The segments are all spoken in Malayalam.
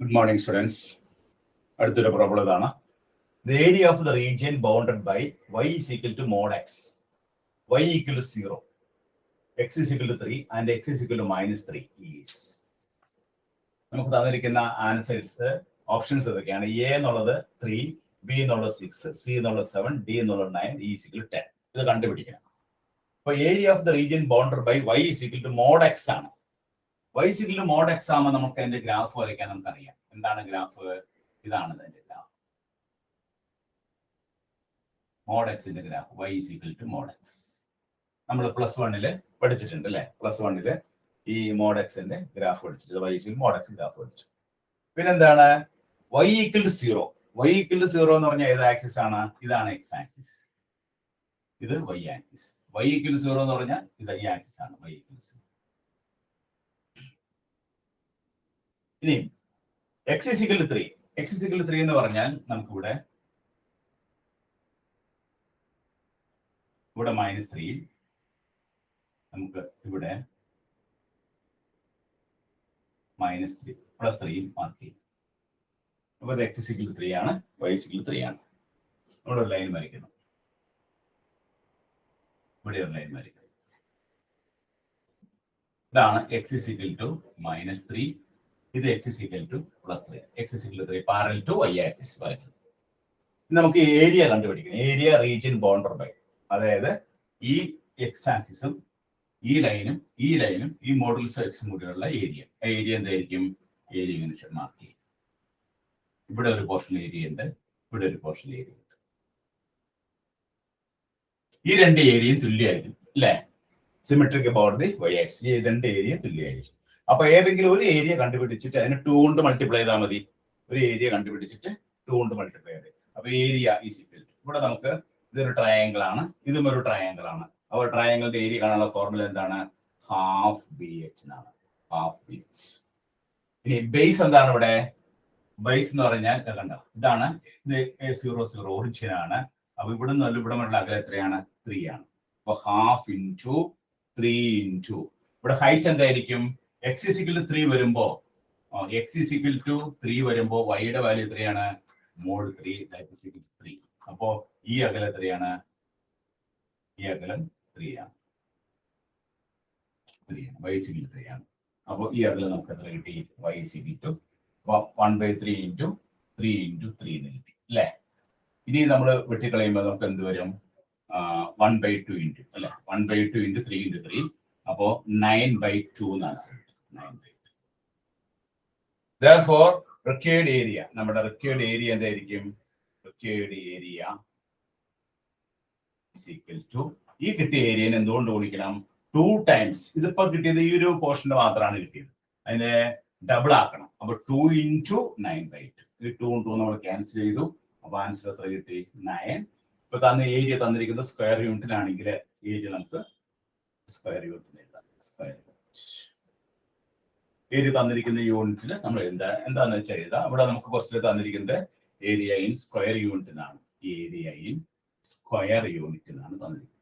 Good morning, students. അടുത്തൊരു പ്രോബ്ലം ഇതാണ്. The area of the region bounded by y is equal to mod x, y equal to 0, x is equal to 3 and x is equal to -3 is. നമുക്ക് തന്നിരിക്കുന്ന ആൻസേഴ്സ് ഓപ്ഷൻസ് ഇതൊക്കെയാണ്. എ എന്നുള്ളത് 3, ബി എന്നുള്ളത് 6, സി എന്നുള്ളത് 7, ഡി എന്നുള്ളത് 9, ഇ is equal to 10. ഇത് കണ്ടുപിടിക്കണം. അപ്പൊ area of the region bounded by y is equal to mod x ആണ്. y is equal to mod x ആകുമ്പോൾ നമുക്ക് അതിന്റെ ഗ്രാഫ് വരയ്ക്കാൻ നമുക്കറിയാം. എന്താണ് ഗ്രാഫ്? ഇതാണ് അതിന്റെ ഗ്രാഫ്. mod x ന്റെ graph y is equal to mod x. നമ്മൾ +1 പഠിച്ചിട്ടുണ്ട് അല്ലെ? +1 ഈ mod x ന്റെ ഗ്രാഫ് പഠിച്ചിട്ട് y is equal to mod x graph പഠിച്ചു. പിന്നെന്താണ് y equal to 0? y equal to 0 എന്ന് പറഞ്ഞാൽ ഏത് ആക്സിസ് ആണ്? ഇതാണ് x ആക്സിസ്, ഇത് y axis. y equal to 0 എന്ന് പറഞ്ഞാൽ ഇത് ഈ ആക്സിസ് ആണ്, y equal to 0. ഇനി x is equal to 3. x is equal to 3 എന്ന് പറഞ്ഞാൽ നമുക്ക് ഇവിടെ -3, നമുക്ക് ഇവിടെ -3 +3 മാർക്ക് ചെയ്യും. അപ്പൊ ഇത് x is equal to 3 ആണ്, y is equal to 3 ആണ്. ഇവിടെ ഒരു ലൈൻ വരയ്ക്കണം, ഇവിടെ ഒരു ലൈൻ വരയ്ക്കണം. ഇതാണ് x is equal to -3, ഇത് x is equal to +3, x is equal to 3 parallel to y axis വരയ്ക്കണം. നമുക്ക് ഏരിയ കണ്ടുപിടിക്കണം. ഏരിയ റീജിയൻ ബൗണ്ടഡ് ബൈ, അതായത് ഈ എക്സ് ആക്സിസും ഈ ലൈനും ഈ മോഡൽസ് എക്സും കൂടിയുള്ള ഏരിയ. ഏരിയ എന്തായിരിക്കും? ഏരിയ ഇങ്ങനെ മാർക്ക് ചെയ്യും. ഇവിടെ ഒരു പോർഷൻ ഏരിയ ഉണ്ട്, ഇവിടെ ഒരു പോർഷൻ ഏരിയ ഉണ്ട്. ഈ രണ്ട് ഏരിയയും തുല്യമായിരിക്കും അല്ലെ? Symmetric about the y axis. ഈ രണ്ട് ഏരിയ തുല്യമായിരിക്കും. അപ്പൊ ഏതെങ്കിലും ഒരു ഏരിയ കണ്ടുപിടിച്ചിട്ട് അതിന് 2 കൊണ്ട് മൾട്ടിപ്ലൈ ചെയ്താൽ മതി. ഒരു ഏരിയ കണ്ടുപിടിച്ചിട്ട് 2 കൊണ്ട് മൾട്ടിപ്ലൈ ചെയ്ത്, അപ്പൊ ഏരിയ ഈസ് ഈക്വൽ ടു, ഇവിടെ നമുക്ക് ഇതൊരു ട്രയാങ്കിൾ ആണ്, ഇതും ഒരു ട്രയാങ്കിൾ ആണ്. അപ്പോൾ ട്രയാങ്കിളിന്റെ ഏരിയ കാണാനുള്ള ഫോർമുല എന്താണ്? ഹാഫ് ബി എച്ച് എന്നാണ്, ഹാഫ് ബി എച്ച്. ഇനി ബേസ് എന്താണ്? ഇവിടെ ബേസ് എന്ന് പറഞ്ഞാൽ കണ്ടോ, ഇതാണ്, ഇത് 0 0 ഒറിജിൻ ആണ്. അപ്പൊ ഇവിടെ നിന്ന് ഇവിടെ വരെയുള്ള അകലം എത്രയാണ്? 3 ആണ്. അപ്പൊ ഹാഫ് ഇൻറ്റു 3 ഇൻറ്റു ഇവിടെ ഹൈറ്റ് എന്തായിരിക്കും? x is equal to 3 വരുമ്പോ, x is equal to 3 വരുമ്പോ y യുടെ വാല്യൂ എത്രയാണ്? mod 3 that is equal to 3. അപ്പോ ഈ അകലം എത്രയാണ്? ഈ അകലം 3 ആണ്, 3 ആണ്, y is equal to 3 ആണ്. അപ്പോ ഈ അകലം നമുക്ക് എത്ര കിട്ടി? y is equal to 1/3 into 3 into 3 എന്ന് കിട്ടി അല്ലേ? ഇനി നമ്മൾ വെട്ടിക്കളയുമ്പോൾ നമുക്ക് എന്ത് വരും? 1/2 ഇൻറ്റു അല്ലെ, 1/2 ഇൻറ്റു 3 ഇൻറ്റു 3, അപ്പോ 9/2 എന്നാണ്. Therefore, required area, നമ്മുടെ required area എന്തായിരിക്കും? required area is equal to, ഈ കിട്ടിയ ഏരിയനെ എന്തുകൊണ്ട് ഗുണിക്കണം? 2 times. ഇതിപ്പോ കിട്ടിയത് ഈ ഒരു പോർഷന്റെ മാത്രമാണ് കിട്ടിയത്, അതിനെ ഡബിൾ ആക്കണം. അപ്പൊ 2 ഇൻറ്റു 9/2. ഈ 2 2 നമ്മൾ ക്യാൻസൽ ചെയ്തു. അപ്പൊ ആൻസർ എത്ര കിട്ടി? 9. ഇപ്പൊ ഏരിയ തന്നിരിക്കുന്നത് സ്ക്വയർ യൂണിറ്റിലാണെങ്കിൽ ഏരിയ നമുക്ക് സ്ക്വയർ യൂണിറ്റിന് എഴുതാം. സ്ക്വയർ ഏരിയ തന്നിരിക്കുന്ന യൂണിറ്റിൽ നമ്മൾ എന്താന്ന് വെച്ചാൽ എഴുതാം. ഇവിടെ നമുക്ക് ക്വസ്റ്റ്യൻ തന്നിരിക്കുന്നത് ഏരിയ ഇൻ സ്ക്വയർ യൂണിറ്റിനാണ്. ഏരിയ ഇൻ സ്ക്വയർ യൂണിറ്റിനാണ് തന്നിരിക്കുന്നത്.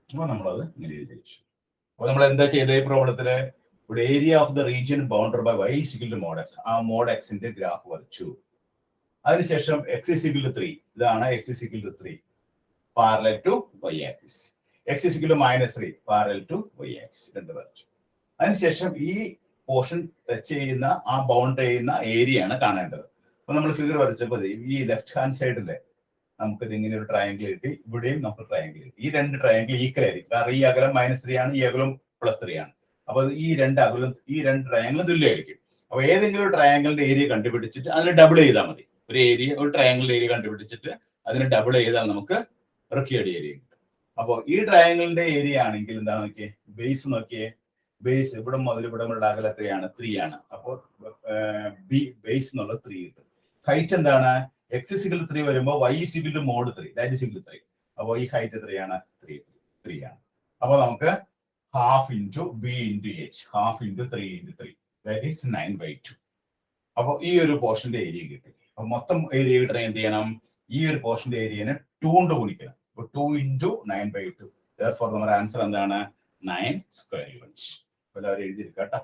അപ്പൊ നമ്മളത് ഇങ്ങനെ എഴുതി വെച്ചു. അപ്പൊ നമ്മൾ എന്താ ചെയ്ത ഈ പ്രോബ്ലത്തില്? ഇവിടെ area of the region bounded by y is equal to mod x, ആ mod x ന്റെ ഗ്രാഫ് വരച്ചു. അതിനുശേഷം x is equal to 3, ഇതാണ് x is equal to 3 parallel to y axis. x is equal to -3 parallel to y axis രണ്ട് വരച്ചു. അതിനുശേഷം ഈ പോർഷൻ ടച്ച് ചെയ്യുന്ന, ആ ബൗണ്ട് ചെയ്യുന്ന ഏരിയ ആണ് കാണേണ്ടത്. അപ്പൊ നമ്മൾ ഫിഗർ വരച്ചപ്പോൾ ഈ ലെഫ്റ്റ് ഹാൻഡ് സൈഡിലെ നമുക്ക് ഇത് ഇങ്ങനെ ഒരു ട്രയാങ്കിൾ കിട്ടി, ഇവിടെയും നമുക്ക് ട്രയാങ്കിൾ കിട്ടി. ഈ രണ്ട് ട്രയാങ്കിൾ ഈക്വൽ ആയിരിക്കും, കാരണം ഈ അകലം -3 ആണ്, ഈ അകലം +3 ആണ്. അപ്പൊ ഈ രണ്ട് ട്രയാങ്കിളും തുല്യമായിരിക്കും. അപ്പൊ ഏതെങ്കിലും ഒരു ട്രയാങ്കിളിന്റെ ഏരിയ കണ്ടുപിടിച്ചിട്ട് അതിന് ഡബിൾ ചെയ്താൽ മതി. ഒരു ട്രയാങ്കിളിന്റെ ഏരിയ കണ്ടുപിടിച്ചിട്ട് അതിന് ഡബിൾ ചെയ്താൽ നമുക്ക് റിക്വയർഡ് ഏരിയ കിട്ടും. അപ്പൊ ഈ ട്രയാങ്കിളിന്റെ ഏരിയ ആണെങ്കിൽ എന്താ നോക്കിയേ? ബേസ് നോക്കിയേ, ബേസ് ഇവിടെ മുതൽ ഇവിടെ ഉള്ള അകലം എത്രയാണ്? 3 ആണ്. അപ്പോൾ ബേസ് എന്നുള്ളത് 3 കിട്ടും. ഹൈറ്റ് എന്താണ്? x is equal to 3 വരുമ്പോൾ y is equal to mod 3 that is equal to 3. അപ്പോൾ ഈ ഹൈറ്റ് എത്രയാണ്? 3 ആണ്. അപ്പൊ നമുക്ക് half into b into h, half into 3 into 3 that is 9/2. അപ്പൊ ഈ ഒരു പോർഷന്റെ ഏരിയ കിട്ടി. അപ്പൊ മൊത്തം ഏരിയ കിട്ടാൻ എന്ത് ചെയ്യണം? ഈ ഒരു പോർഷന്റെ ഏരിയനെ 2 കൊണ്ട് ഗുണിക്കണം. 2 ഇൻറ്റു 9/2. Therefore നമ്മുടെ ആൻസർ എന്താണ്? 9 സ്ക്വയർ യൂണിറ്റ്. എല്ലാവരും എഴുതിയിരിക്കാം കേട്ടോ.